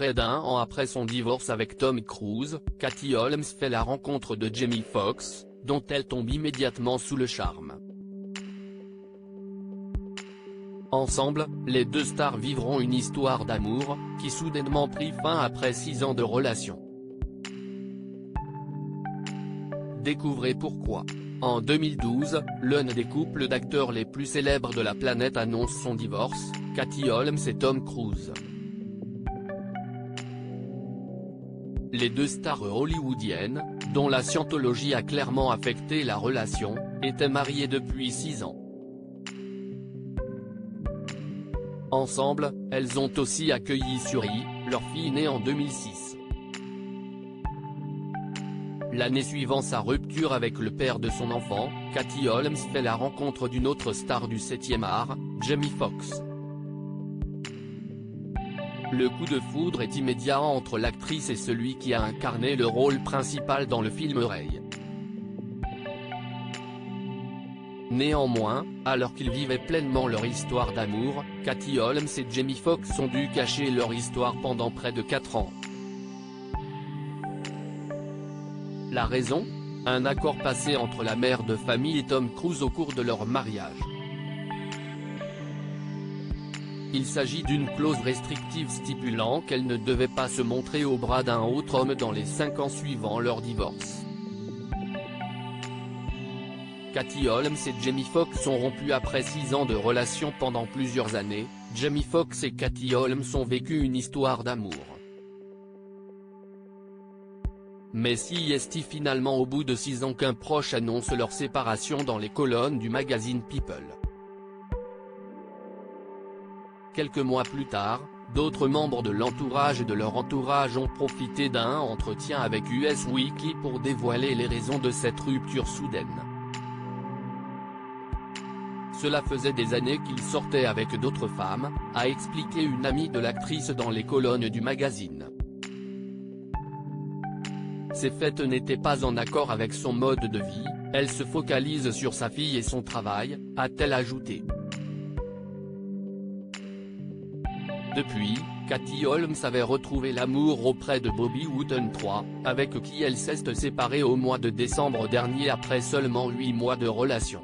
Près d'un an après son divorce avec Tom Cruise, Katie Holmes fait la rencontre de Jamie Foxx, dont elle tombe immédiatement sous le charme. Ensemble, les deux stars vivront une histoire d'amour, qui soudainement prit fin après 6 ans de relation. Découvrez pourquoi. En 2012, l'un des couples d'acteurs les plus célèbres de la planète annonce son divorce, Katie Holmes et Tom Cruise. Les deux stars hollywoodiennes, dont la scientologie a clairement affecté la relation, étaient mariées depuis 6 ans. Ensemble, elles ont aussi accueilli Suri, leur fille née en 2006. L'année suivant sa rupture avec le père de son enfant, Katie Holmes fait la rencontre d'une autre star du 7e art, Jamie Foxx. Le coup de foudre est immédiat entre l'actrice et celui qui a incarné le rôle principal dans le film Ray. Néanmoins, alors qu'ils vivaient pleinement leur histoire d'amour, Katie Holmes et Jamie Foxx ont dû cacher leur histoire pendant près de 4 ans. La raison ? Un accord passé entre la mère de famille et Tom Cruise au cours de leur mariage. Il s'agit d'une clause restrictive stipulant qu'elle ne devait pas se montrer au bras d'un autre homme dans les 5 ans suivant leur divorce. Katie Holmes et Jamie Foxx ont rompu après 6 ans de relation pendant plusieurs années. Jamie Foxx et Katie Holmes ont vécu une histoire d'amour. Mais si est-il finalement au bout de 6 ans qu'un proche annonce leur séparation dans les colonnes du magazine People. Quelques mois plus tard, d'autres membres de l'entourage et de leur entourage ont profité d'un entretien avec Us Weekly pour dévoiler les raisons de cette rupture soudaine. Cela faisait des années qu'il sortait avec d'autres femmes, a expliqué une amie de l'actrice dans les colonnes du magazine. Ces faits n'étaient pas en accord avec son mode de vie, elle se focalise sur sa fille et son travail, a-t-elle ajouté. Depuis, Katie Holmes avait retrouvé l'amour auprès de Bobby Wooten III, avec qui elle s'est séparée au mois de décembre dernier après seulement 8 mois de relation.